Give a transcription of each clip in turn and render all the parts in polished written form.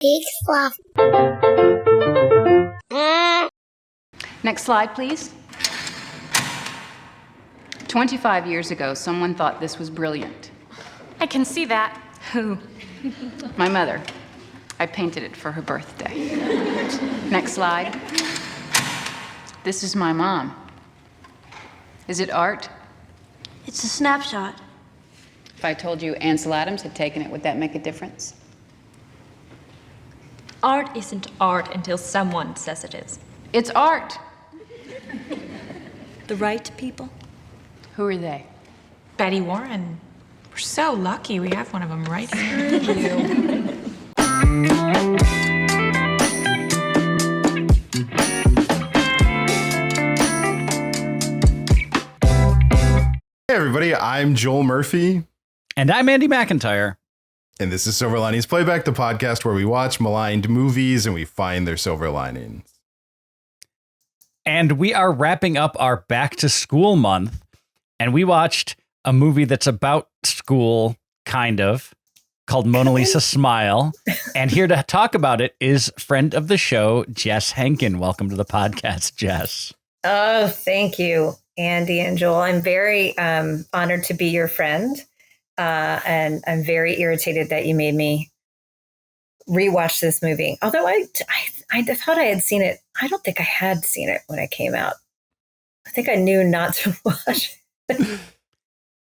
Big fluff. Next slide, please. 25 years ago, someone thought this was brilliant. I can see that. Who? My mother. I painted it for her birthday. Next slide. This is my mom. Is it art? It's a snapshot. If I told you Ansel Adams had taken it, would that make a difference? Art isn't art until someone says it is. It's art. The right people? Who are they? Betty Warren. We're so lucky we have one of them right here. Hey everybody, I'm Joel Murphy. And I'm Andy McIntyre. And this is Silver Linings Playback, the podcast where we watch maligned movies and we find their silver linings. And we are wrapping up our back to school month. And we watched a movie that's about school, kind of, called Mona Lisa Smile. And here to talk about it is friend of the show, Jess Henkin. Welcome to the podcast, Jess. Oh, thank you, Andy and Joel. I'm very honored to be your friend. And I'm very irritated that you made me rewatch this movie. Although I thought I had seen it. I don't think I had seen it when it came out. I think I knew not to watch it.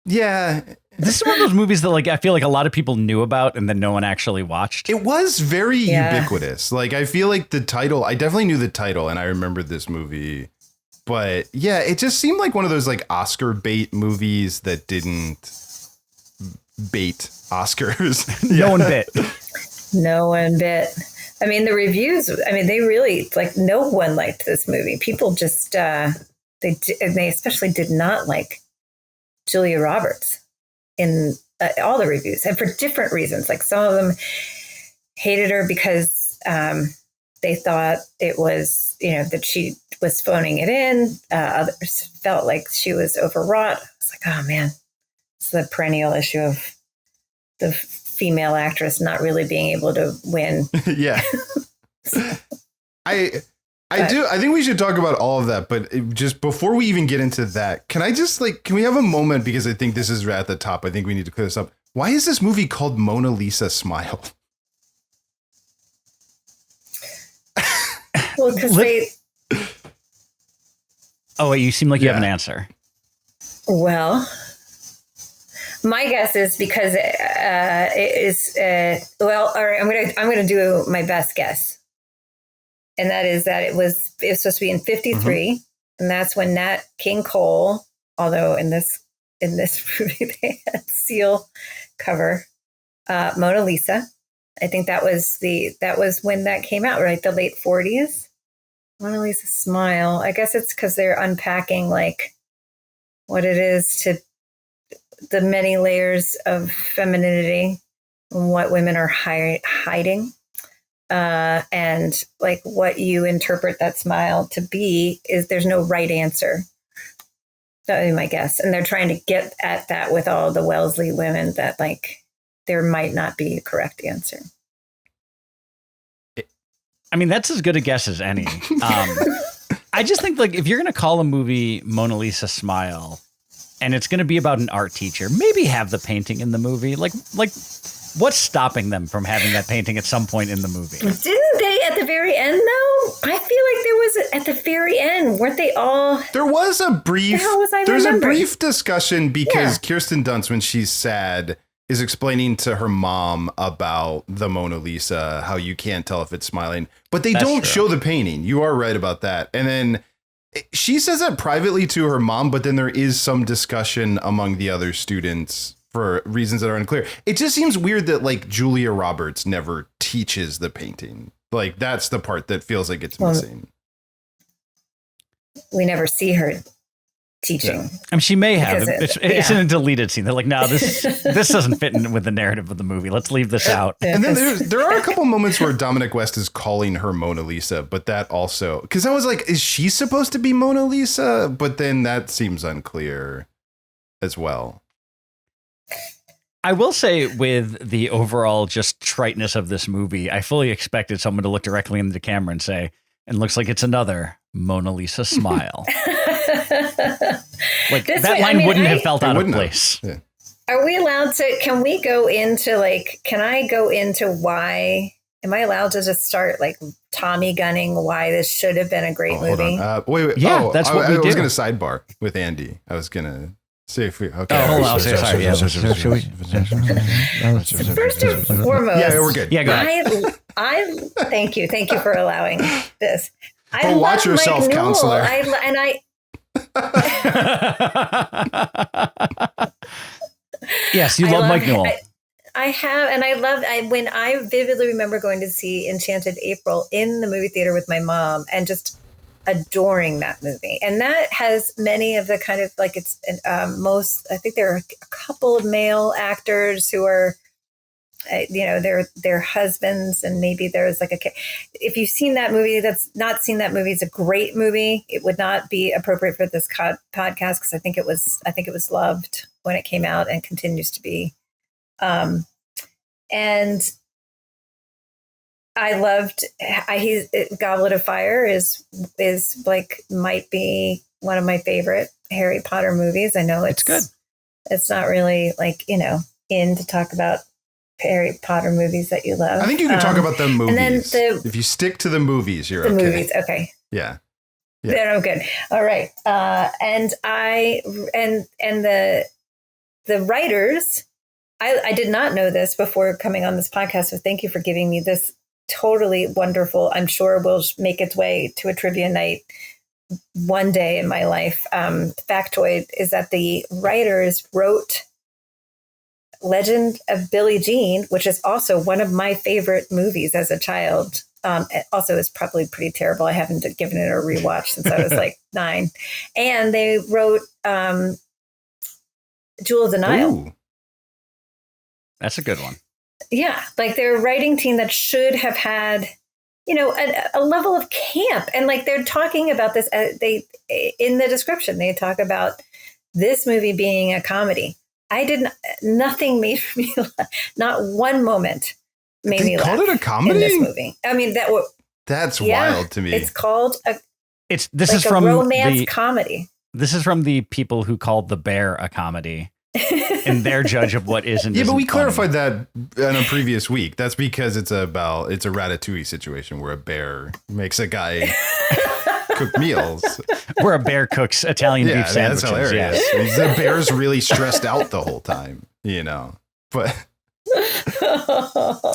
Yeah. This is one of those movies that I feel like a lot of people knew about and then no one actually watched. It was very ubiquitous. I feel like the title, I definitely knew the title and I remembered this movie. But yeah, it just seemed like one of those Oscar bait movies that didn't bait Oscars. No one bit. No one bit. I mean, the reviews, they really, no one liked this movie. People just, they especially did not like Julia Roberts in all the reviews, and for different reasons. Some of them hated her because they thought it was, that she was phoning it in. Others felt like she was overwrought. It's oh man, it's the perennial issue of the female actress not really being able to win. Yeah. I think we should talk about all of that, but just before we even get into that, can I just can we have a moment, because I think this is at the top. I think we need to clear this up. Why is this movie called Mona Lisa Smile? Well, because they... Oh, wait, you seem like you have an answer. Well, my guess is because it is, all right, I'm gonna do my best guess. And that is that it was supposed to be in 53, and that's when Nat King Cole, although in this movie they had seal cover, Mona Lisa. I think that was when that came out, right? The late 40s. Mona Lisa Smile. I guess it's because they're unpacking what it is to the many layers of femininity and what women are hiding. And what you interpret that smile to be is there's no right answer. That would be my guess. And they're trying to get at that with all the Wellesley women, that there might not be a correct answer. That's as good a guess as any. I just think if you're going to call a movie Mona Lisa Smile and it's going to be about an art teacher, maybe have the painting in the movie. What's stopping them from having that painting at some point in the movie? Didn't they at the very end, though? I feel like there was at the very end. Weren't they all? There was a brief. There's a brief discussion because Yeah. Kirsten Dunst, when she's sad, is explaining to her mom about the Mona Lisa, how you can't tell if it's smiling, but they don't show the painting. You are right about that. And then she says that privately to her mom, but then there is some discussion among the other students for reasons that are unclear. It just seems weird that Julia Roberts never teaches the painting. That's the part that feels like it's missing. We never see her teaching. Yeah. She may have. It's in a deleted scene. They're no, this doesn't fit in with the narrative of the movie. Let's leave this out. And then there are a couple moments where Dominic West is calling her Mona Lisa, but that also, because I was is she supposed to be Mona Lisa? But then that seems unclear as well. I will say with the overall just triteness of this movie, I fully expected someone to look directly into the camera and say, and looks like it's another Mona Lisa smile. Like that line wouldn't have felt out of place. Yeah. Are we allowed to, can we go into like, can I go into why, am I allowed to just start like Tommy gunning why this should have been a great movie? Wait. Yeah, that's what we do. I was going to sidebar with Andy. I was going to see if we, okay. Oh, hold on. I'll say sorry. Yeah. First and foremost. Yeah, we're good. Yeah, go ahead. I thank you. Thank you for allowing this. But watch yourself, Mike Newell. counselor. Yes, you love Mike Newell. I have, and I love, when I vividly remember going to see Enchanted April in the movie theater with my mom and just adoring that movie. And that has many of the kind of like it's most, I think there are a couple of male actors who are, their husbands, and maybe there's like if you've seen that movie, that's not seen that movie, it's a great movie. It would not be appropriate for this podcast because I think it was loved when it came out and continues to be. And I loved Goblet of Fire is like might be one of my favorite Harry Potter movies. I know it's good. It's not really like, in to talk about Harry Potter movies that you love. I think you can talk about the movies. And then if you stick to the movies, you're the okay. movies, okay. Yeah. Then I'm good. All right. And the writers, I did not know this before coming on this podcast, so thank you for giving me this totally wonderful, I'm sure will make its way to a trivia night one day in my life. Factoid is that the writers wrote Legend of Billie Jean, which is also one of my favorite movies as a child. It also is probably pretty terrible. I haven't given it a rewatch since I was like 9. And they wrote Jewel of the Nile. Ooh. That's a good one. Yeah, like they're a writing team that should have had, a level of camp. And like they're talking about this, in the description, they talk about this movie being a comedy. Nothing made me laugh. Not one moment made me laugh. They called it a comedy? In this movie. I mean, that's wild to me. It's called This like is from romance comedy. This is from the people who called The Bear a comedy. And their judge of what is and yeah, but we isn't clarified funny. that in a previous week. That's because it's a Ratatouille situation where a bear makes a guy cook meals. Where a bear cooks Italian beef sandwiches. That's hilarious. Yeah. The bear's really stressed out the whole time, but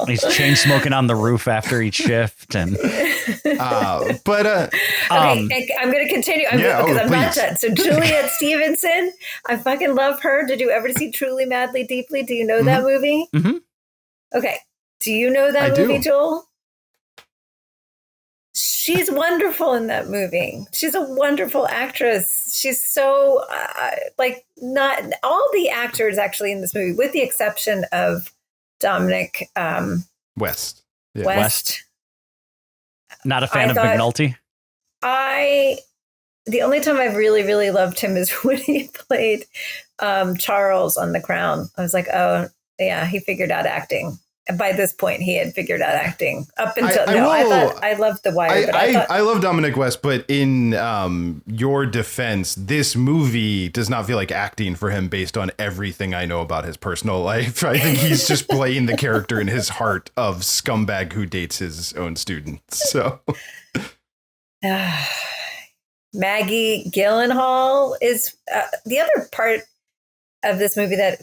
he's chain smoking on the roof after each shift. And Okay, I'm going to continue because I'm not done. So Juliet Stevenson, I fucking love her. Did you ever see Truly, Madly, Deeply? Do you know that movie? Mm-hmm. Okay. Do you know that movie, Joel? She's wonderful in that movie. She's a wonderful actress. She's so not all the actors actually in this movie, with the exception of Dominic West. Yeah. West. Not a fan of McNulty? The only time I've really, really loved him is when he played Charles on The Crown. I was like, oh, yeah, he figured out acting. And by this point, he had figured out acting. Up until I loved The Wire. I love Dominic West, but in your defense, this movie does not feel like acting for him based on everything I know about his personal life. I think he's just playing the character in his heart of scumbag who dates his own students. So Maggie Gyllenhaal is the other part of this movie that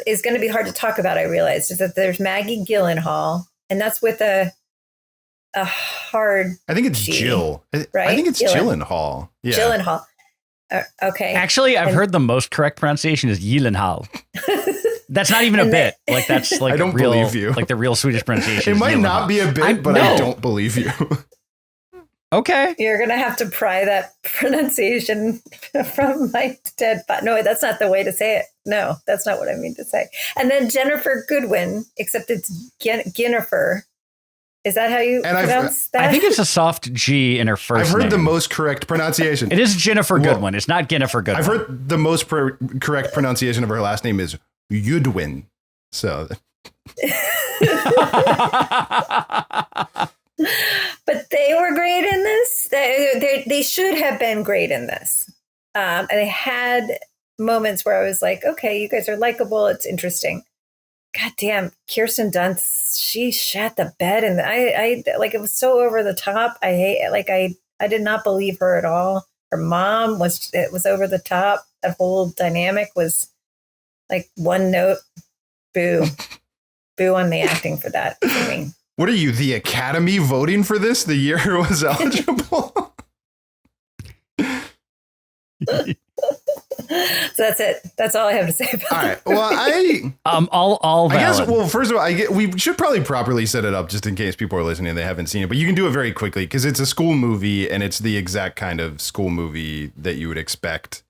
is going to be hard to talk about. I realized is that there's Maggie Gyllenhaal, and that's with a hard. I think it's G, Jill. Right? I think it's Gyllenhaal. Yeah. Gyllenhaal. Okay. Actually, I've heard the most correct pronunciation is Gyllenhaal. That's not even a bit. Like that's like I don't believe you. Like the real Swedish pronunciation. It might not be a bit, but I don't believe you. Okay. You're going to have to pry that pronunciation from my dead body. No, that's not the way to say it. No, that's not what I mean to say. And then Ginnifer Goodwin, except it's Ginnifer. Is that how you pronounce that? I think it's a soft G in her first name. I've heard the most correct pronunciation. It is Ginnifer Goodwin. It's not Ginnifer Goodwin. I've heard the most correct pronunciation of her last name is Goodwin. So, but they were great in this. They should have been great in this. And they had moments where I was like, okay, you guys are likable. It's interesting. God damn, Kirsten Dunst, she shat the bed. And I like, it was so over the top. I hate it. Like, I did not believe her at all. Her mom was over the top. That whole dynamic was like one note. Boo. Boo on the acting for that. I mean, what are you, the Academy voting for this the year it was eligible? So that's it. That's all I have to say about All right. Well, all I guess. valid. Well, first of all, we should probably properly set it up just in case people are listening and they haven't seen it. But you can do it very quickly because it's a school movie and it's the exact kind of school movie that you would expect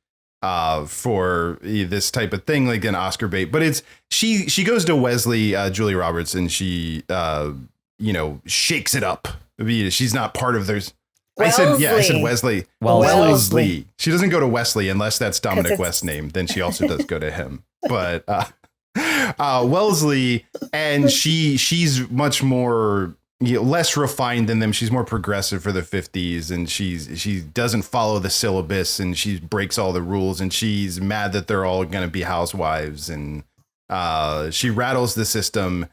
for this type of thing, like an Oscar bait. But it's she goes to Wesley, Julia Roberts, and she shakes it up. She's not part of theirs. I said Wesley. Wellesley. She doesn't go to Wesley unless that's Dominic West's name. Then she also does go to him. But Wellesley, and she's much more less refined than them. She's more progressive for the 50s, and she doesn't follow the syllabus, and she breaks all the rules, and she's mad that they're all going to be housewives, and she rattles the system.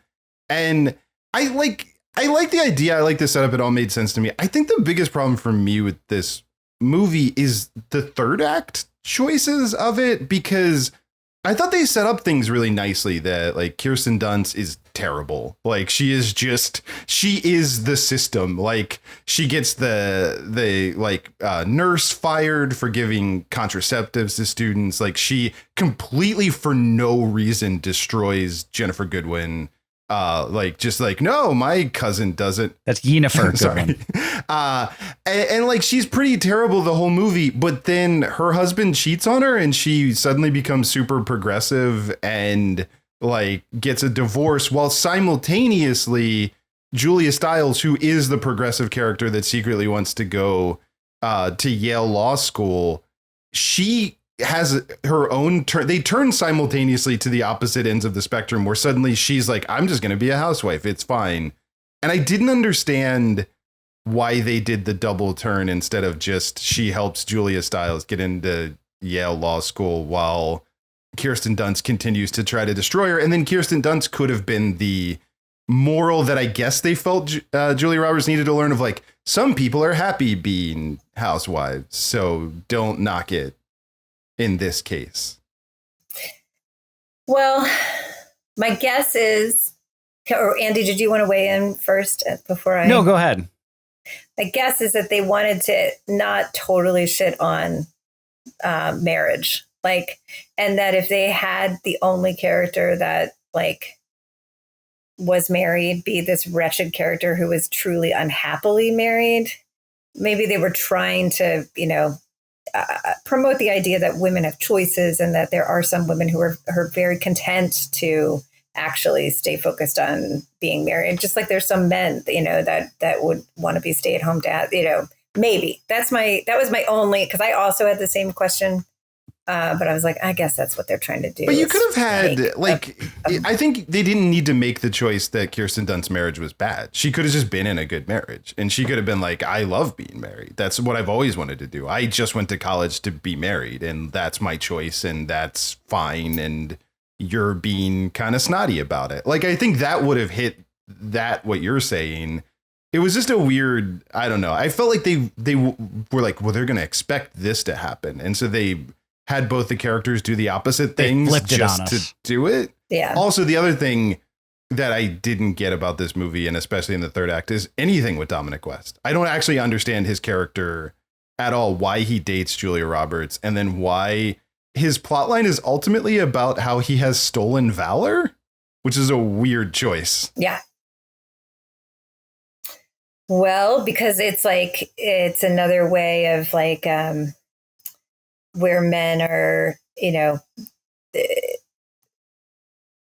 And I like the idea. I like the setup. It all made sense to me. I think the biggest problem for me with this movie is the third act choices of it, because I thought they set up things really nicely. That like Kirsten Dunst is terrible. Like she is the system. Like she gets the nurse fired for giving contraceptives to students. Like she completely for no reason destroys Ginnifer Goodwin. No, my cousin doesn't. That's Ginnifer. Sorry. And like she's pretty terrible the whole movie, but then her husband cheats on her and she suddenly becomes super progressive and like gets a divorce, while simultaneously Julia Stiles, who is the progressive character that secretly wants to go to Yale Law School, she has her own turn. They turn simultaneously to the opposite ends of the spectrum, where suddenly she's like, I'm just going to be a housewife. It's fine. And I didn't understand why they did the double turn instead of just she helps Julia Stiles get into Yale Law School while Kirsten Dunst continues to try to destroy her. And then Kirsten Dunst could have been the moral that I guess they felt Julia Roberts needed to learn, of like, some people are happy being housewives, so don't knock it. In this case, well, my guess is, or Andy, did you want to weigh in first before I? No, go ahead. My guess is that they wanted to not totally shit on marriage, like, and that if they had the only character that like was married be this wretched character who was truly unhappily married, maybe they were trying to, promote the idea that women have choices and that there are some women who are very content to actually stay focused on being married. Just like there's some men, that would want to be stay-at-home dad, maybe. That was my only, because I also had the same question. But I was like, I guess that's what they're trying to do. But you could have had, I think they didn't need to make the choice that Kirsten Dunst's marriage was bad. She could have just been in a good marriage. And she could have been like, I love being married. That's what I've always wanted to do. I just went to college to be married, and that's my choice, and that's fine. And you're being kind of snotty about it. Like, I think that would have hit that, what you're saying. It was just a weird, I don't know. I felt like they were like, well, they're going to expect this to happen. And so they had both the characters do the opposite things just to do it. Yeah. Also, the other thing that I didn't get about this movie, and especially in the third act, is anything with Dominic West. I don't actually understand his character at all, why he dates Julia Roberts, and then why his plotline is ultimately about how he has stolen valor, which is a weird choice. Yeah. Well, because it's another way of like, where men are,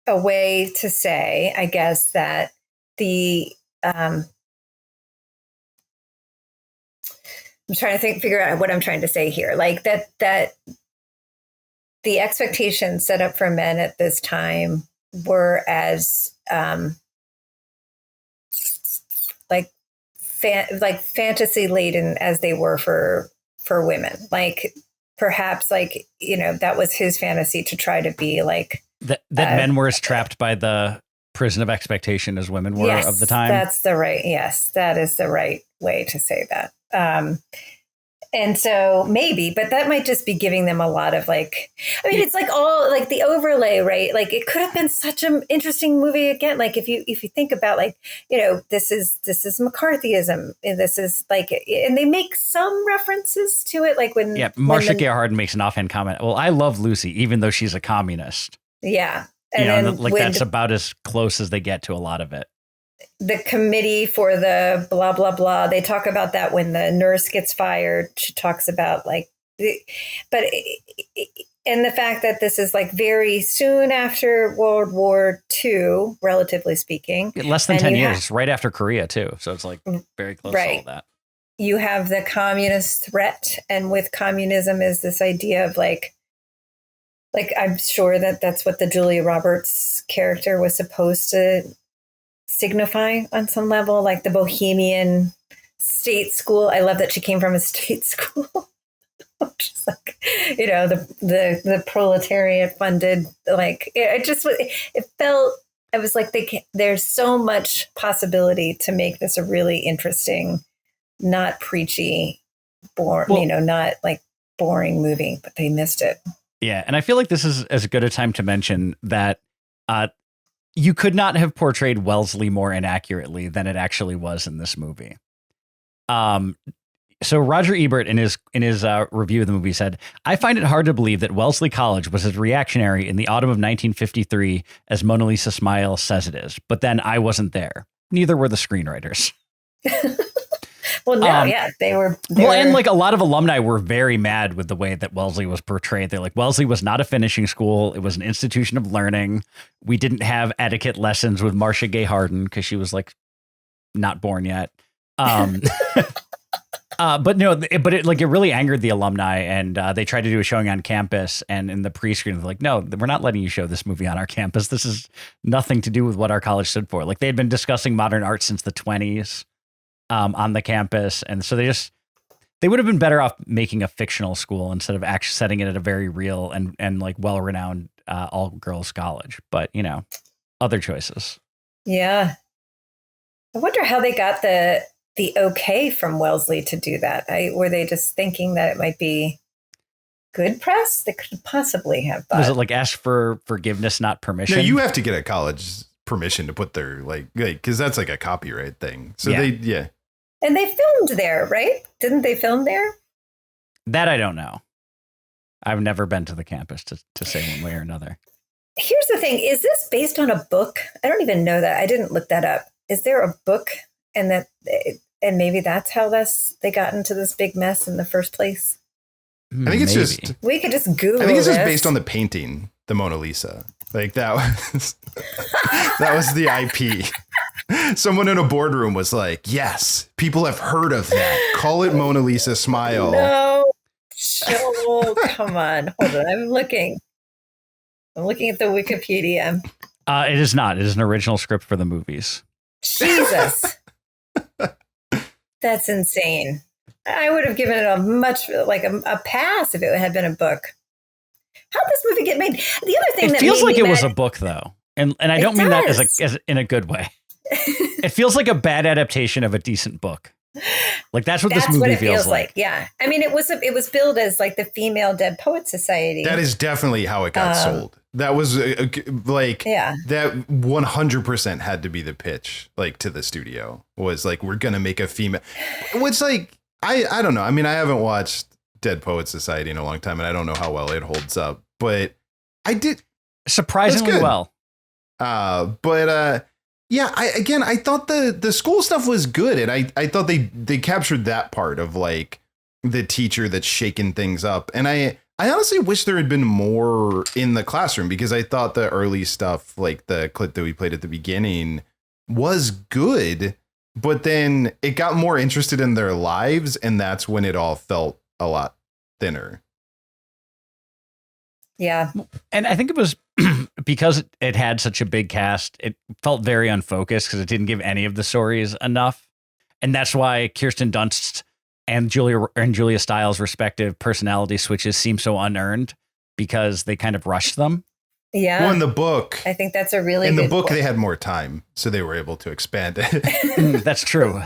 a way to say, I guess, that I'm trying to figure out what I'm trying to say here. Like that the expectations set up for men at this time were as like fantasy laden as they were for women. Like perhaps like, you know, that was his fantasy to try to be like that men were as trapped by the prison of expectation as women were yes, of the time. That is the right way to say that. And so maybe, but that might just be giving them a lot of like, I mean, it's like all like the overlay, right? Like it could have been such an interesting movie again. Like if you think about like, you know, this is McCarthyism, and this is like, and they make some references to it, like when Marcia Gay Harden makes an offhand comment. Well, I love Lucy, even though she's a communist. Yeah, and then like that's about as close as they get to a lot of it. The committee for the blah, blah, blah. They talk about that when the nurse gets fired. She talks about like, and the fact that this is like very soon after World War II, relatively speaking. Less than 10 years, right after Korea too. So it's like very close to all that. You have the communist threat. And with communism is this idea of like I'm sure that's what the Julia Roberts character was supposed to signify on some level, like the bohemian state school. I love that she came from a state school. Just like, you know, the proletariat funded, like it just was, it felt, I was like, there's so much possibility to make this a really interesting, not preachy, you know, not like boring movie, but they missed it. Yeah. And I feel like this is as good a time to mention that you could not have portrayed Wellesley more inaccurately than it actually was in this movie. So Roger Ebert in his review of the movie said, "I find it hard to believe that Wellesley College was as reactionary in the autumn of 1953 as Mona Lisa Smile says it is. But then I wasn't there. Neither were the screenwriters." Well, no, yeah, they were. And like a lot of alumni were very mad with the way that Wellesley was portrayed. They're like, Wellesley was not a finishing school. It was an institution of learning. We didn't have etiquette lessons with Marcia Gay Harden because she was like not born yet. But no, but it really angered the alumni, and they tried to do a showing on campus. And in the pre-screen, they're like, "No, we're not letting you show this movie on our campus. This is nothing to do with what our college stood for." Like they had been discussing modern art since the 1920s. On the campus. And so they would have been better off making a fictional school instead of actually setting it at a very real and like well-renowned all girls college. But, you know, other choices. Yeah. I wonder how they got the okay from Wellesley to do that. Were they just thinking that it might be good press? They could possibly have. Was it like ask for forgiveness, not permission? No, you have to get a college permission to put their like, because that's like a copyright thing. So And they filmed there, right? Didn't they film there? That I don't know. I've never been to the campus to say one way or another. Here's the thing. Is this based on a book? I don't even know that. I didn't look that up. Is there a book and maybe that's how they got into this big mess in the first place? I think it's just... We could just Google I think it's just this. based on the painting, the Mona Lisa. Like that was the IP. Someone in a boardroom was like, yes, people have heard of that. Call it Mona Lisa Smile. No. Come on. Hold on. I'm looking at the Wikipedia. It is not. It is an original script for the movies. Jesus. That's insane. I would have given it a pass if it had been a book. How'd this movie get made? The other thing it feels like it was a book, though, and I don't mean that as in a good way. It feels like a bad adaptation of a decent book. Like that's what this movie feels like. Yeah, I mean, it was billed as like the Female Dead Poets Society. That is definitely how it got sold. That was that 100% had to be the pitch, like to the studio was like, we're gonna make a female. Which like I don't know. I mean, I haven't watched Dead Poets Society in a long time, and I don't know how well it holds up, but I did surprisingly well. Yeah, I thought the school stuff was good, and I thought they captured that part of like the teacher that's shaking things up, and I honestly wish there had been more in the classroom, because I thought the early stuff, like the clip that we played at the beginning, was good, but then it got more interested in their lives, and that's when it all felt a lot thinner. Yeah. And I think it was because it had such a big cast, it felt very unfocused because it didn't give any of the stories enough. And that's why Kirsten Dunst and Julia Stiles' respective personality switches seem so unearned because they kind of rushed them. Yeah. Well, in the book, I think that's a really in good the book, point. they had more time, so they were able to expand it. That's true.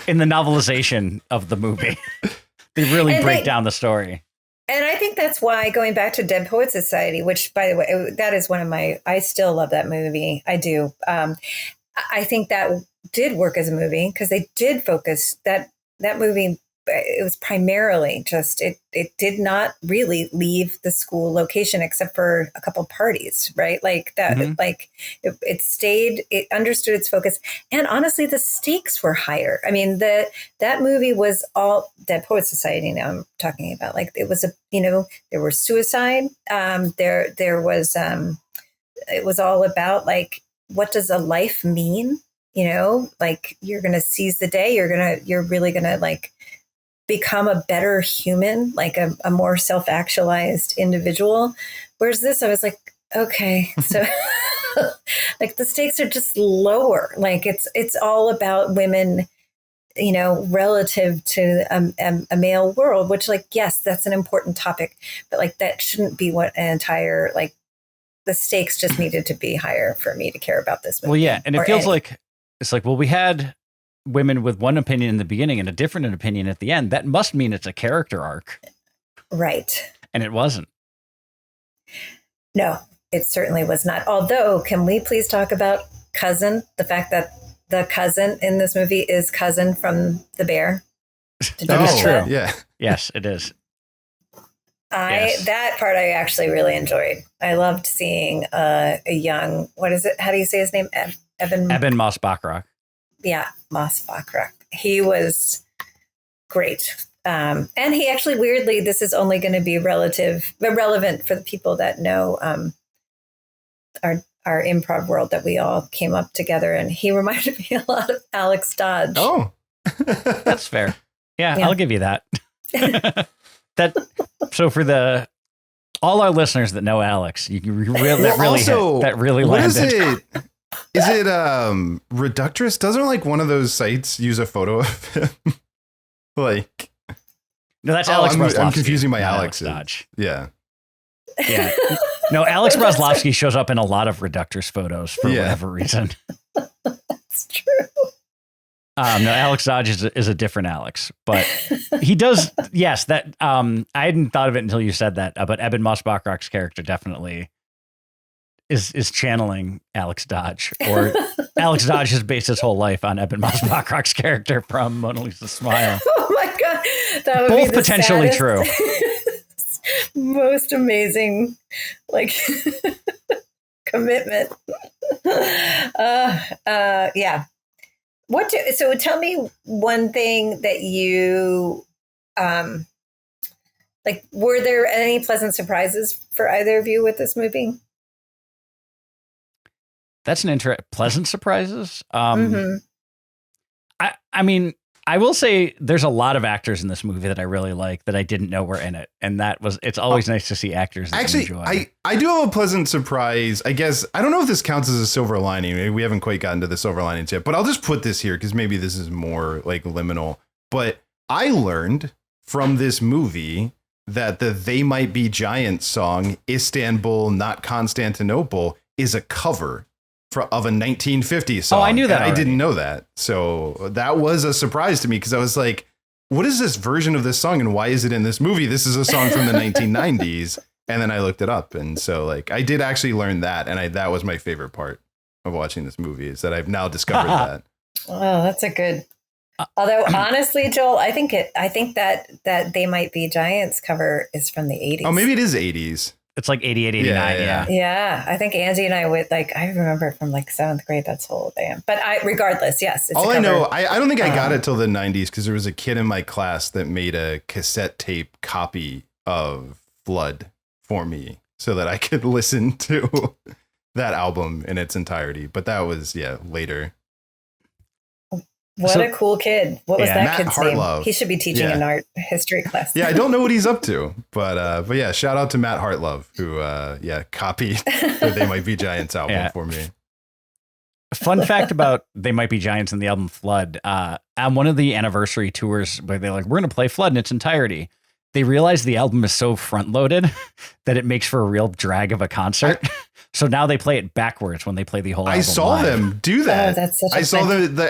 In the novelization of the movie, they really break down the story. And I think that's why, going back to Dead Poets Society, which, by the way, that is one of my, I still love that movie. I do. I think that did work as a movie because they did focus that movie. It was primarily just, it did not really leave the school location except for a couple parties, right? Like that, like it stayed, it understood its focus. And honestly, the stakes were higher. I mean, that movie was all Dead Poets Society. Now I'm talking about, like, it was there was suicide. There was, it was all about, like, what does a life mean? Like, you're going to seize the day. You're really going to, like, become a better human, like a more self-actualized individual. Whereas this, I was like, okay, so like the stakes are just lower. Like it's all about women, relative to a male world, which, like, yes, that's an important topic, but like that shouldn't be what an entire, like, the stakes just needed to be higher for me to care about this movie. Well, yeah, and it feels like it's like, well, we had women with one opinion in the beginning and a different opinion at the end. That must mean it's a character arc. Right. And it wasn't. No, it certainly was not. Although, can we please talk about Cousin? The fact that the cousin in this movie is Cousin from The Bear. That is true. Yeah. Yes, it is. That part I actually really enjoyed. I loved seeing a young, what is it? How do you say his name? Eben Moss-Bachrach. Yeah, Moss-Bachrach. He was great. And he actually, weirdly, this is only going to be relevant for the people that know our improv world that we all came up together. And he reminded me a lot of Alex Dodge. Oh, that's fair. Yeah, I'll give you that. So for all our listeners that know Alex, you really what landed. is it? Is it Reductress? Doesn't, like, one of those sites use a photo of him? Like, no, that's Alex Breslovsky. I'm confusing my Alex Alexes. Dodge. Yeah. Yeah. No, Alex Breslovsky shows up in a lot of Reductress photos for whatever reason. That's true. No, Alex Dodge is a different Alex, but he does. Yes, that I hadn't thought of it until you said that. But Eben Moss-Bachrach's character definitely is channeling Alex Dodge, or Alex Dodge has based his whole life on Eben Moss-Bachrach's character from Mona Lisa's Smile. Oh my God. That would Both be the potentially saddest, true. Most amazing, like, commitment. Yeah. So tell me one thing that you, like, were there any pleasant surprises for either of you with this movie? That's an pleasant surprises. I mean, I will say there's a lot of actors in this movie that I really like that I didn't know were in it. And it's always nice to see actors that Actually, you enjoy. I do have a pleasant surprise. I guess, I don't know if this counts as a silver lining. Maybe we haven't quite gotten to the silver linings yet, but I'll just put this here because maybe this is more like liminal. But I learned from this movie that the They Might Be Giants song, Istanbul, Not Constantinople, is a cover of a 1950s song. Oh, I knew that. I didn't know that. So that was a surprise to me because I was like, what is this version of this song and why is it in this movie? This is a song from the 1990s. And then I looked it up. And so, like, I did actually learn that. And that was my favorite part of watching this movie, is that I've now discovered that. Oh, that's a good. Although, honestly, Joel, I think that They Might Be Giants cover is from the 80s. Oh, maybe it is 80s. It's like 88, 89. Yeah. Yeah. I think Angie and I would, like, I remember from like 7th grade, that's how old I am. But regardless, yes. It's all a I cover. know, I don't think I got it till the 90s because there was a kid in my class that made a cassette tape copy of Flood for me so that I could listen to that album in its entirety. But that was, later. What a cool kid. What was that Matt kid's Hartlove. name? He should be teaching an art history class. Yeah, I don't know what he's up to, but yeah, shout out to Matt Hartlove, who copied the They Might Be Giants album for me. Fun fact about They Might Be Giants and the album Flood. On one of the anniversary tours where they're like, we're going to play Flood in its entirety, they realized the album is so front loaded that it makes for a real drag of a concert. So now they play it backwards when they play the whole album. I saw live. them do that. Oh, that's such a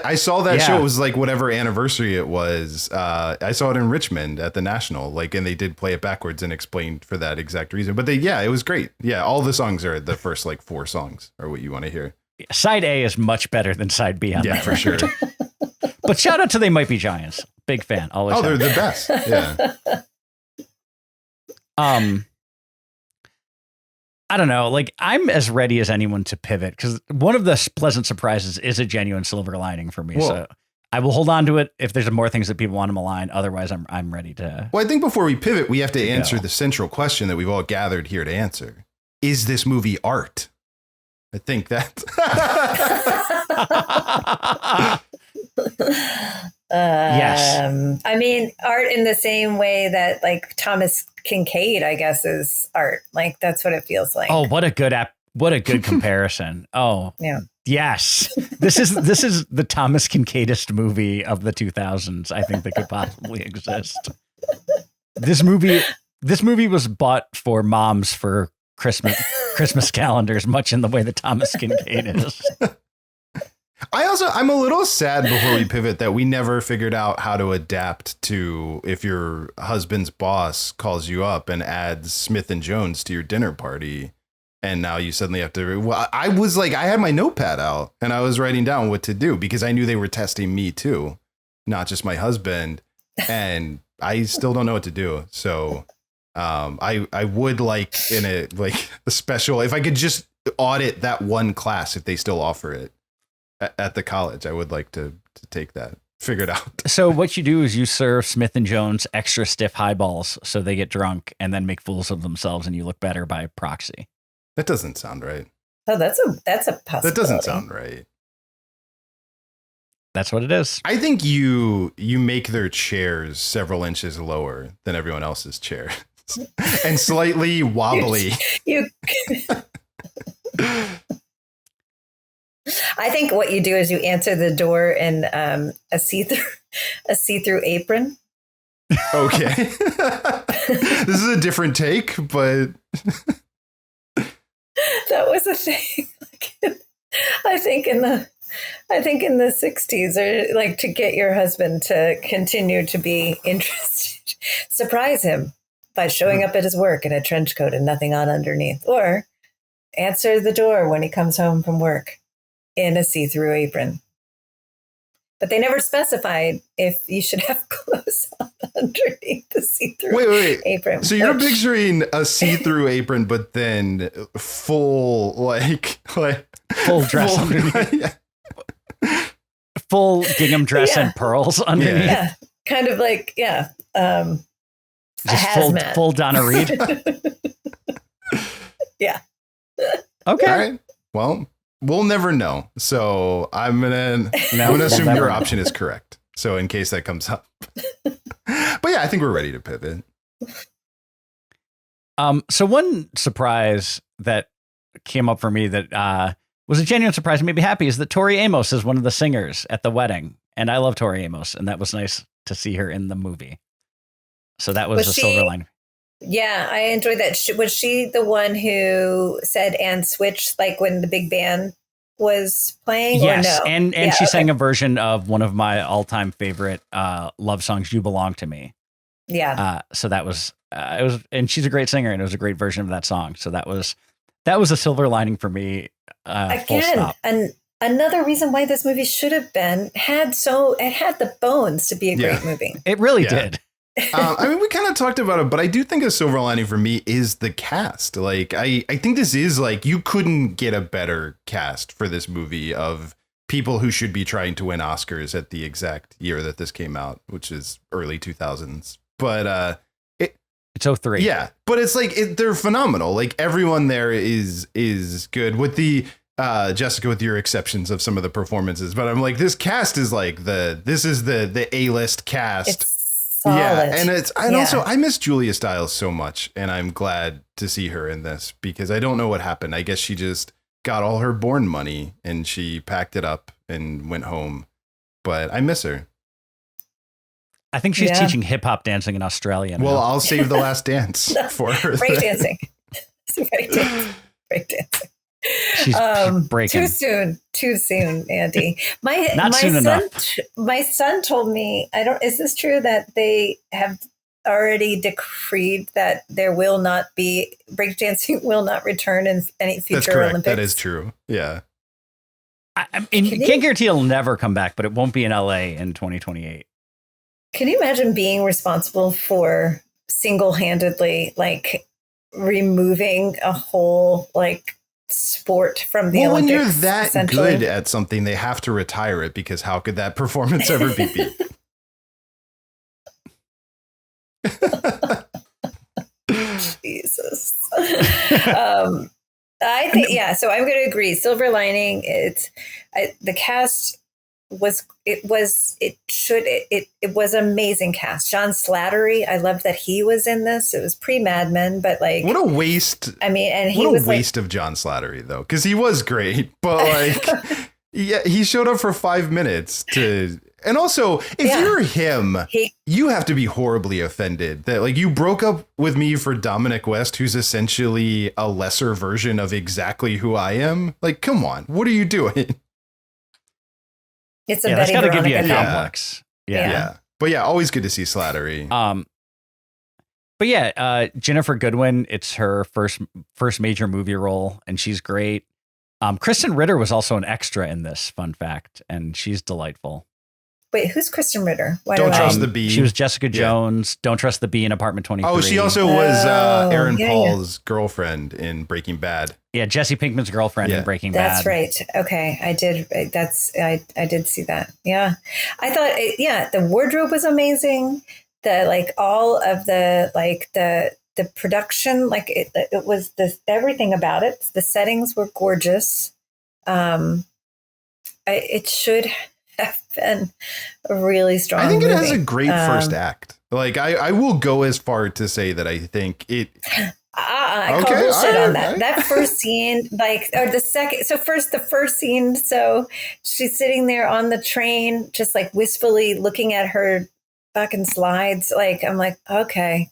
I saw that show. It was like whatever anniversary it was. I saw it in Richmond at the National, and they did play it backwards and explained for that exact reason. But it was great. Yeah, all the songs are the first 4 songs are what you want to hear. Side A is much better than side B on that for sure. But shout out to They Might Be Giants. Big fan. Always. Oh, they're the best. Yeah. I don't know. I'm as ready as anyone to pivot because one of the pleasant surprises is a genuine silver lining for me. Whoa. So I will hold on to it if there's more things that people want to malign. Otherwise, I'm ready to. Well, I think before we pivot, we have to answer the central question that we've all gathered here to answer: is this movie art? I think that. Yes. I mean, art in the same way that Thomas Kincaid, I guess, is art. That's what it feels like. Oh, what a good comparison. Oh, yeah. Yes. This is the Thomas Kincaidist movie of the 2000s. I think that could possibly exist. This movie was bought for moms for Christmas calendars, much in the way that Thomas Kincaid is. I'm a little sad before we pivot that we never figured out how to adapt to if your husband's boss calls you up and adds Smith and Jones to your dinner party. And now you suddenly have to. Well, I had my notepad out and I was writing down what to do because I knew they were testing me, too, not just my husband. And I still don't know what to do. So I would in a special, if I could just audit that one class, if they still offer it at the college, I would like to take that, figure it out. So what you do is you serve Smith and Jones extra stiff highballs so they get drunk and then make fools of themselves and you look better by proxy. That doesn't sound right. Oh, that's a possibility. That doesn't sound right. That's what it is. I think you make their chairs several inches lower than everyone else's chairs and slightly wobbly. I think what you do is you answer the door in a see-through apron. Okay. This is a different take, but that was a thing. I think in the 60s, or to get your husband to continue to be interested, surprise him by showing up at his work in a trench coat and nothing on underneath, or answer the door when he comes home from work in a see-through apron. But they never specified if you should have clothes on underneath the see-through apron. So you're picturing a see-through apron, but then full full dress underneath. Full gingham dress and pearls underneath. Yeah, kind of just full Donna Reed. Yeah. All Okay. right. Well, we'll never know. So I'm gonna assume your option is correct. So in case that comes up. But yeah, I think we're ready to pivot. So one surprise that came up for me that was a genuine surprise and made me happy is that Tori Amos is one of the singers at the wedding. And I love Tori Amos, and that was nice to see her in the movie. So that was a silver lining. Yeah, I enjoyed that. Was she the one who said and switch when the big band was playing? Yes, or no? and she sang a version of one of my all-time favorite love songs, "You Belong to Me." Yeah. So that was it was, and she's a great singer, and it was a great version of that song. So that was a silver lining for me. Full stop. And another reason why this movie should have had the bones to be a great movie. It really did. I mean, we kind of talked about it, but I do think a silver lining for me is the cast. I think this is you couldn't get a better cast for this movie of people who should be trying to win Oscars at the exact year that this came out, which is early 2000s. But it's 03. Yeah, but it's they're phenomenal. Everyone there is good with the Jessica, with your exceptions of some of the performances, but I'm like, this cast is like this is the A-list cast. It's solid. Yeah, and also I miss Julia Stiles so much, and I'm glad to see her in this because I don't know what happened. I guess she just got all her Bourne money and she packed it up and went home. But I miss her. I think she's teaching hip hop dancing in Australia now. Well, I'll save The Last Dance for her. Breakdancing. Breakdancing. She's breaking. Too soon, Andy. My son told me, is this true that they have already decreed that there will not be breakdancing will not return in any future That's correct. Olympics? That is true. Yeah. I mean, you can't guarantee it'll never come back, but it won't be in LA in 2028. Can you imagine being responsible for single-handedly like removing a whole like sport from the Olympics? When you're that good at something, they have to retire it because how could that performance ever be beat? Jesus. I think, so I'm going to agree. Silver lining. The cast was amazing cast. John Slattery, I loved that he was in this. It was pre-Mad Men, but like what a waste. I mean, and he what was a waste of John Slattery though, because he was great, but like he showed up for 5 minutes to. And also, if you're him, you have to be horribly offended that like you broke up with me for Dominic West, who's essentially a lesser version of exactly who I am. Like, come on, what are you doing? It's a that's got to give you a complex. Yeah. But yeah, always good to see Slattery. But yeah, Ginnifer Goodwin, it's her first major movie role, and she's great. Kristen Ritter was also an extra in this, fun fact, and she's delightful. Wait, who's Kristen Ritter? Don't Trust the Bee. She was Jessica Jones. Don't Trust the Bee in Apartment 23. Oh, she also was Aaron Paul's girlfriend in Breaking Bad. Yeah, Jesse Pinkman's girlfriend in Breaking Bad. That's right. Okay, I did. I did see that. Yeah, I thought. The wardrobe was amazing. All of the production, it was everything about it. The settings were gorgeous. It should have been a really strong I think it movie. has a great first act. Like I will go as far to say that I think it. I call bullshit on that. That first scene, or the second. So the first scene. So she's sitting there on the train, just like wistfully looking at her fucking slides. Like I'm like, okay,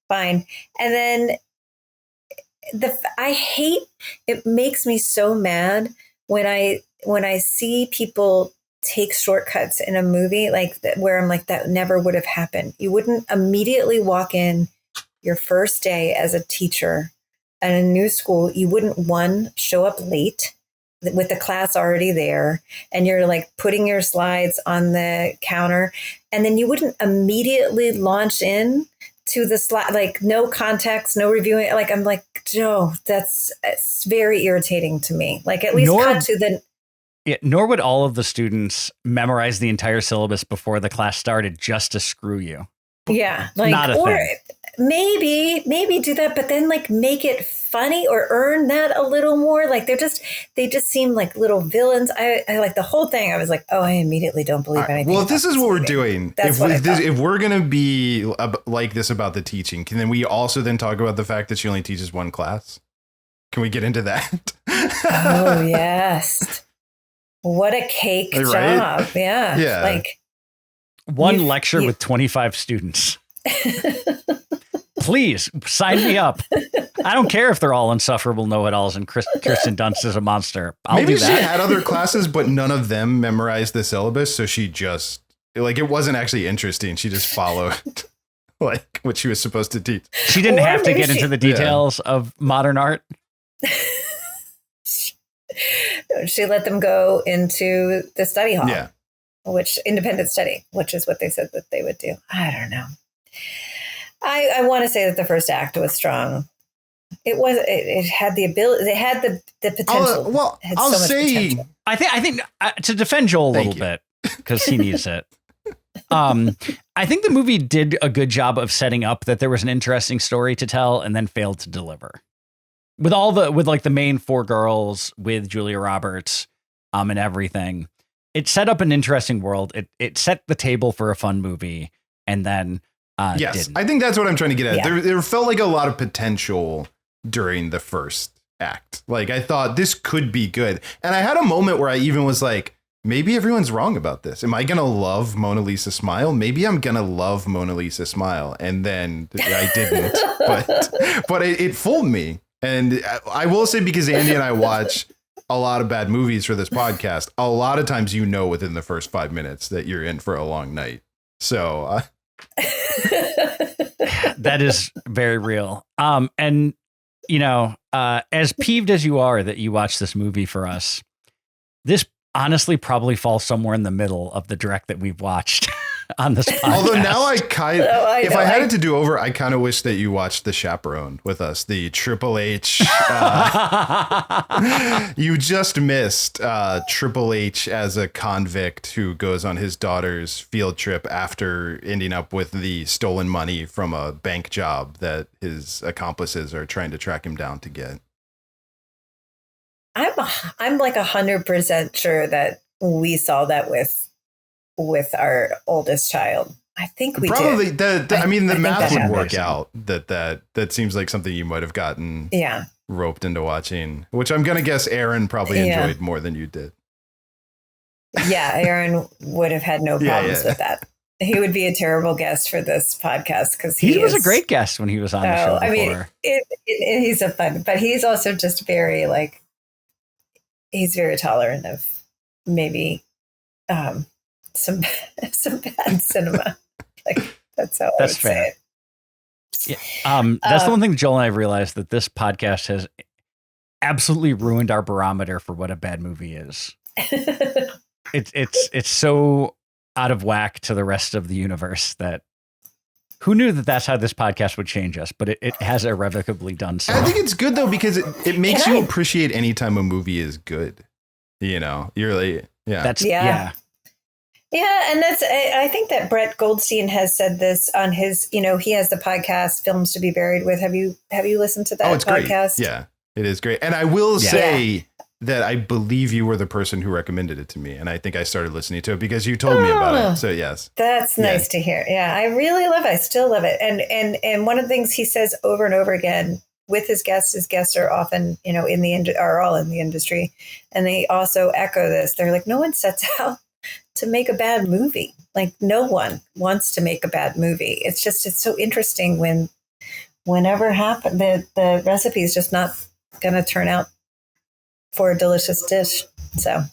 fine. And then I hate. It makes me so mad when I see people take shortcuts in a movie where I'm like, that never would have happened. You wouldn't immediately walk in your first day as a teacher at a new school. You wouldn't show up late with the class already there and you're like putting your slides on the counter, and then you wouldn't immediately launch in to the slide, no context, no reviewing. I'm like, Joe, it's very irritating to me. At least cut to the. Yeah, nor would all of the students memorize the entire syllabus before the class started just to screw you. Yeah, not a thing. Maybe do that, but then make it funny or earn that a little more. They just seem like little villains. I like the whole thing. I was like, oh, I immediately don't believe anything. Well, if this is what we're doing, if we're gonna be like this about the teaching, can then we also then talk about the fact that she only teaches one class? Can we get into that? Oh yes. What a cake job. Yeah. Yeah. One lecture with 25 students. Please sign me up. I don't care if they're all insufferable know-it-alls and Kirsten Dunst is a monster. Maybe do that. She had other classes, but none of them memorized the syllabus. So she just it wasn't actually interesting. She just followed what she was supposed to teach. She didn't have to get into the details of modern art. She let them go into the study hall. Yeah. Independent study, which is what they said that they would do. I don't know. I want to say that the first act was strong. It had the ability. It had the potential. I'll say. I think to defend Joel a little bit because he needs it. I think the movie did a good job of setting up that there was an interesting story to tell and then failed to deliver. with like the main four girls with Julia Roberts, and everything. It set up an interesting world. It set the table for a fun movie, and then yes, didn't. I think that's what I'm trying to get at. Yeah. There felt like a lot of potential during the first act. Like I thought this could be good, and I had a moment where I even was like, maybe everyone's wrong about this. Am I gonna love Mona Lisa Smile? Maybe I'm gonna love Mona Lisa Smile, and then I didn't. but it fooled me, and I will say, because Andy and I watch a lot of bad movies for this podcast, a lot of times within the first 5 minutes that you're in for a long night. So that is very real. And as peeved as you are that you watched this movie for us, this honestly probably falls somewhere in the middle of the direct that we've watched on this podcast. Although now I had it to do over, I kind of wish that you watched The Chaperone with us, the Triple H. You just missed Triple H as a convict who goes on his daughter's field trip after ending up with the stolen money from a bank job that his accomplices are trying to track him down to get. I'm like 100% sure that we saw that with our oldest child. I think we probably did. the math would happened. work out. That seems like something you might have gotten roped into watching, which I'm gonna guess Aaron probably enjoyed more than you did. Yeah, Aaron would have had no problems with that. He would be a terrible guest for this podcast because he was a great guest when he was on the show before. I mean, he's a fun, but he's also just very he's very tolerant of maybe some bad cinema. That's how that's I would fair. say it. Yeah. That's the one thing Joel and I have realized, that this podcast has absolutely ruined our barometer for what a bad movie is. It's so out of whack to the rest of the universe that who knew that that's how this podcast would change us, but it has irrevocably done so. I think it's good though, because it makes you appreciate any time a movie is good. You're like, Yeah, and that's, I think that Brett Goldstein has said this on his, he has the podcast Films to be Buried With. Have you listened to that oh, it's podcast? Great. Yeah, it is great. And I will say that I believe you were the person who recommended it to me. And I think I started listening to it because you told me about it. So yes. That's nice to hear. Yeah, I really love it. I still love it. And one of the things he says over and over again with his guests are often, are all in the industry. And they also echo this. They're like, no one sets out to make a bad movie. Like no one wants to make a bad movie. It's so interesting whenever the recipe is just not going to turn out for a delicious dish. So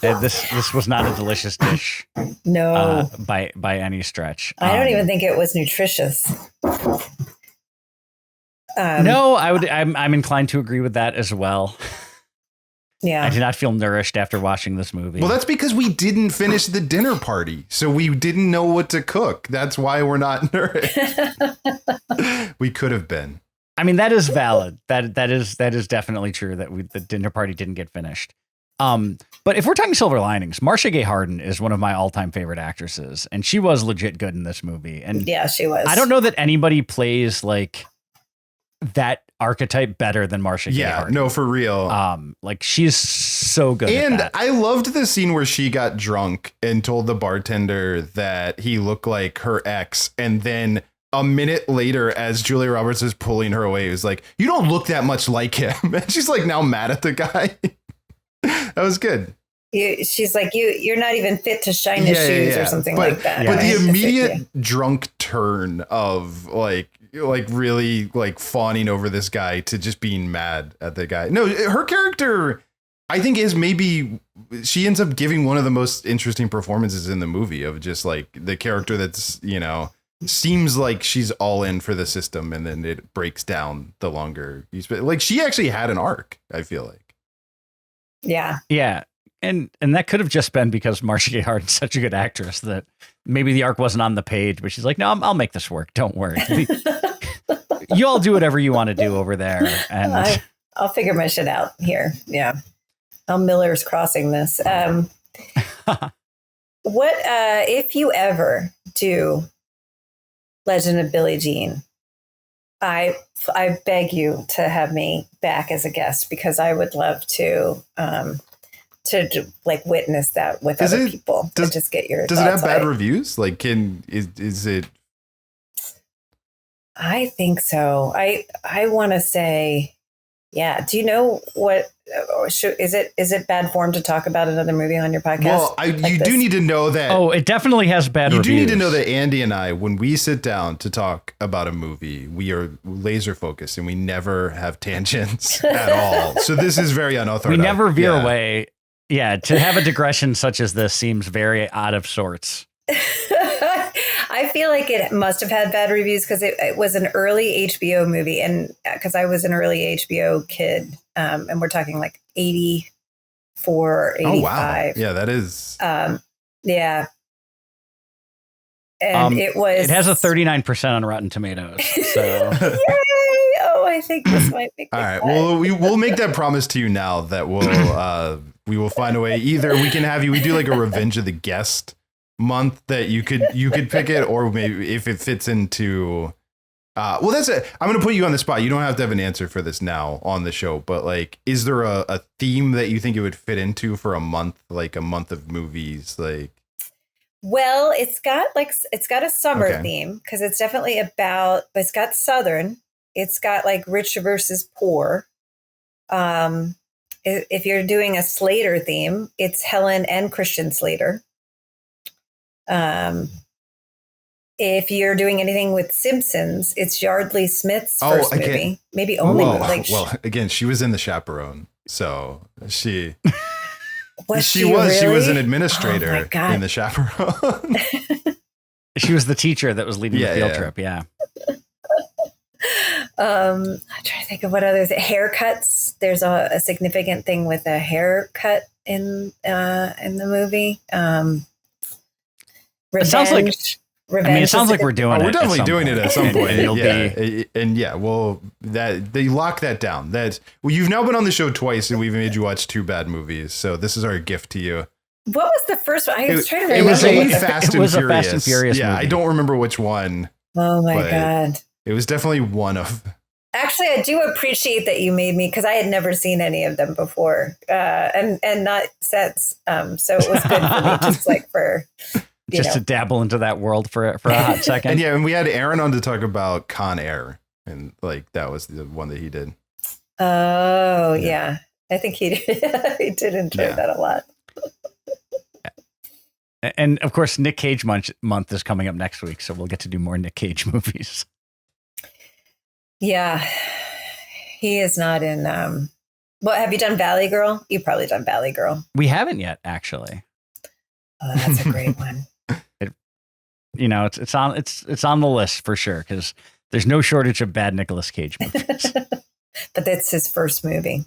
this was not a delicious dish. No, by any stretch. I don't even think it was nutritious. No, I'm inclined to agree with that as well. Yeah. I did not feel nourished after watching this movie. Well, that's because we didn't finish the dinner party. So we didn't know what to cook. That's why we're not nourished. We could have been. I mean, that is valid. That is definitely true that the dinner party didn't get finished. But if we're talking silver linings, Marcia Gay Harden is one of my all-time favorite actresses, and she was legit good in this movie. And yeah, she was. I don't know that anybody plays like that archetype better than Marcia Gay Harden. No, for real. She's so good. And at that. I loved the scene where she got drunk and told the bartender that he looked like her ex, and then a minute later, as Julia Roberts is pulling her away, it was like, you don't look that much like him. And she's like now mad at the guy. That was good. She's like, you're not even fit to shine his shoes or something like that. But right? the immediate drunk turn of like really like fawning over this guy to just being mad at the guy. No, her character, I think, is maybe she ends up giving one of the most interesting performances in the movie of just like the character that's, seems like she's all in for the system, and then it breaks down the longer you spend. Like she actually had an arc, I feel like. Yeah. Yeah. And that could have just been because Marcia Gay Harden's such a good actress that maybe the arc wasn't on the page, but she's like, no, I'll make this work. Don't worry. You all do whatever you want to do over there. And I'll figure my shit out here. Yeah. I'm Miller's crossing this. What, if you ever do Legend of Billie Jean, I beg you to have me back as a guest because I would love to like witness that with other people. To just get your Does it have thoughts on bad reviews? Like, is it? I think so. I want to say, yeah. Do you know what? Is it bad form to talk about another movie on your podcast? Well, you do need to know that. Oh, it definitely has bad reviews. You do need to know that Andy and I, when we sit down to talk about a movie, we are laser focused and we never have tangents at all. So this is very unorthodox. We never veer away. Yeah, to have a digression such as this seems very out of sorts. I feel like it must have had bad reviews because it was an early HBO movie, and because I was an early HBO kid, and we're talking like 84, 85. Oh, wow. Yeah, that is. Yeah. And it has a 39% on Rotten Tomatoes. So. Yay! Oh, I think this might be. All right. Well, we'll make that promise to you now that we will find a way. Either we can have you. We do like a Revenge of the Guest month that you could pick it, or maybe if it fits into. Well, that's it. I'm going to put you on the spot. You don't have to have an answer for this now on the show, but like, is there a theme that you think it would fit into for a month, like a month of movies, like? Well, it's got a summer theme because it's definitely but it's got Southern. It's got like rich versus poor. If you're doing a Slater theme, it's Helen and Christian Slater. If you're doing anything with Simpsons, it's Yardley Smith's first movie. Maybe only. Well, again, she was in The Chaperone, so she. She was an administrator in The Chaperone. She was the teacher that was leading the field trip. Yeah. I'm trying to think of what others. Haircuts. There's a significant thing with a haircut in the movie. Revenge. It sounds like. Revenge. I mean, it sounds like we're doing it. We're definitely doing it at some point. They lock that down. You've now been on the show twice, and we've made you watch 2 bad movies. So this is our gift to you. What was the first one? I was trying to remember. It was a Fast and Furious. Yeah, movie. I don't remember which one. Oh my God! It was definitely one of. Actually, I do appreciate that you made me because I had never seen any of them before, and not since. So it was good for me, just like for. To dabble into that world for a hot second. and we had Aaron on to talk about Konner, and like that was the one that he did. Oh yeah. I think he did enjoy that a lot. And of course, Nick Cage month is coming up next week, so we'll get to do more Nick Cage movies. Yeah, he is not in. Well, have you done Valley Girl? You've probably done Valley Girl. We haven't yet, actually. Oh, that's a great one. It's on the list for sure because there's no shortage of bad Nicolas Cage movies. But that's his first movie.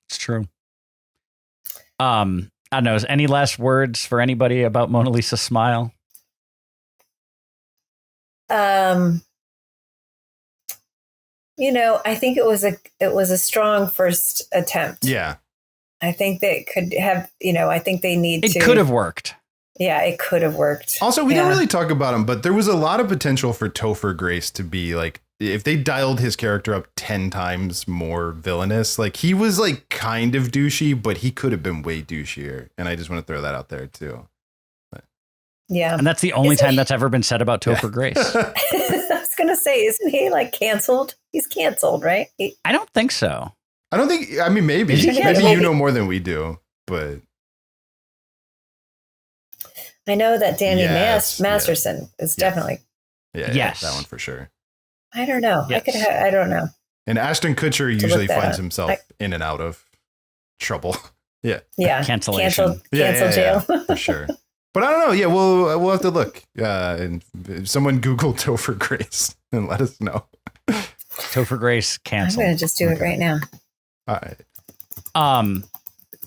It's true. I don't know. Is any last words for anybody about Mona Lisa's Smile? I think it was a strong first attempt. Yeah. I think they could have, I think they need to. It could have worked. Yeah, it could have worked. Also, we didn't really talk about him, but there was a lot of potential for Topher Grace to be like, if they dialed his character up 10 times more villainous, like he was like kind of douchey, but he could have been way douchier. And I just want to throw that out there too. But. Yeah. And that's the only time that's ever been said about Topher Grace. I was going to say, isn't he like canceled? He's canceled, right? I don't think so. I don't think, I mean, maybe you know more than we do, but. I know that Danny Masterson is definitely. Yeah, that one for sure. I don't know. Yes. I don't know. And Ashton Kutcher usually finds himself in and out of trouble. Yeah. Yeah. Cancellation. Cancel jail. For sure. But I don't know. Yeah, we'll have to look. And someone Google Topher Grace and let us know. Topher Grace canceled. I'm going to just do it right now. All right.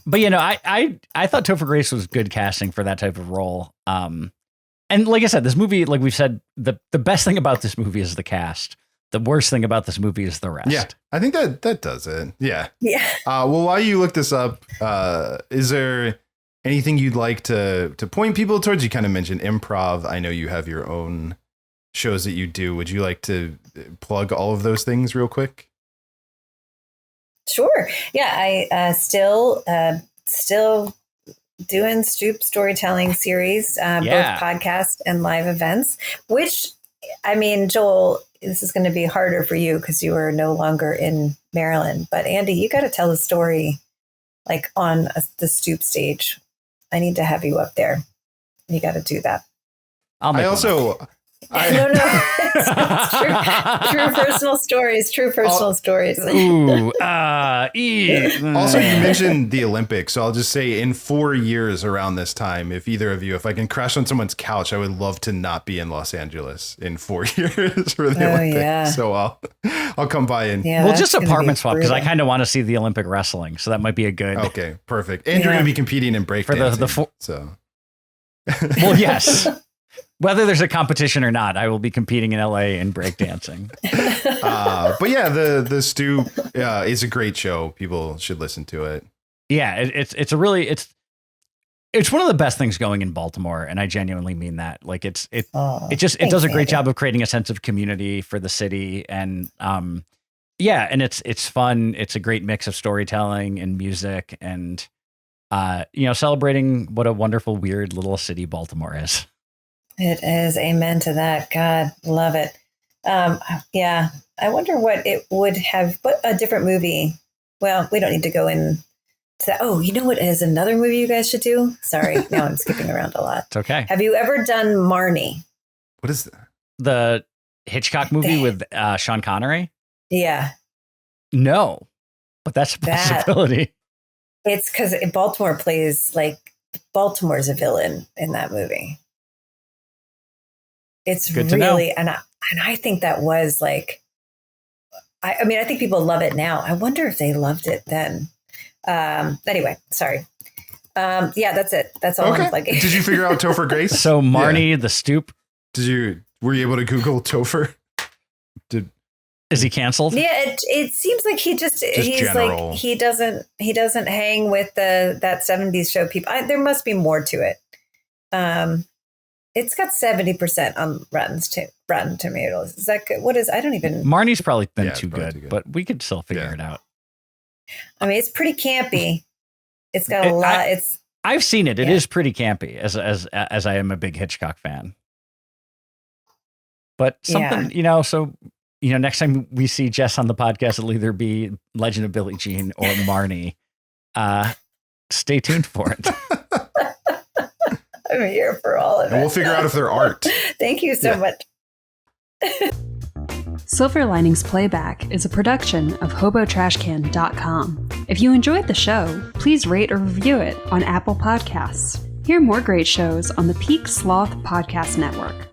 But I thought Topher Grace was good casting for that type of role. And like I said, this movie, like we've said, the best thing about this movie is the cast. The worst thing about this movie is the rest. Yeah, I think that does it. Yeah. Yeah. Well, while you look this up, is there anything you'd like to point people towards? You kind of mentioned improv. I know you have your own shows that you do. Would you like to plug all of those things real quick? Sure. Yeah, I still doing Stoop storytelling series, both podcast and live events, which, I mean, Joel, this is going to be harder for you because you are no longer in Maryland. But Andy, you got to tell the story like on the Stoop stage. I need to have you up there. You got to do that. No, it's true personal stories. True personal stories. Ooh, Also, you mentioned the Olympics, so I'll just say in 4 years around this time, if I can crash on someone's couch, I would love to not be in Los Angeles in 4 years for the Olympics. Yeah. So I'll come by and we'll just apartment swap because I kind of want to see the Olympic wrestling, so that might be a good. Okay, perfect. And you're going to be competing in breakdancing. So. Well, yes. Whether there's a competition or not, I will be competing in LA in breakdancing. But yeah, the Stoop is a great show. People should listen to it. Yeah, it's one of the best things going in Baltimore, and I genuinely mean that. Like it does a great job of creating a sense of community for the city, and and it's fun. It's a great mix of storytelling and music, and celebrating what a wonderful, weird little city Baltimore is. It is. Amen to that. God, love it. I wonder what it would have, what a different movie. Well, we don't need to go into that. Oh, you know what is another movie you guys should do? Sorry, now I'm skipping around a lot. It's okay. Have you ever done Marnie? What is that? The Hitchcock movie with Sean Connery? Yeah. No, but that's a possibility. It's because Baltimore plays like Baltimore's a villain in that movie. It's good to really, know. And I think that was like, I mean, I think people love it now. I wonder if they loved it then. Anyway, sorry. That's it. That's all I'm plugging. Did you figure out Topher Grace? So Marnie, the Stoop. Were you able to Google Topher? Is he canceled? Yeah, it seems like he's general. Like he doesn't hang with that 70s show people. There must be more to it. It's got 70% on Rotten Tomatoes. Is that good? What is? I don't even. Marnie's probably been too good, but we could still figure it out. I mean, it's pretty campy. It's got a lot. I've seen it. It is pretty campy, as I am a big Hitchcock fan. But something, next time we see Jess on the podcast, it'll either be Legend of Billie Jean or Marnie. Stay tuned for it. I'm here for all of it. And we'll figure out if they're art. Thank you so much. Silver Linings Playback is a production of HoboTrashCan.com. If you enjoyed the show, please rate or review it on Apple Podcasts. Hear more great shows on the Peak Sloth Podcast Network.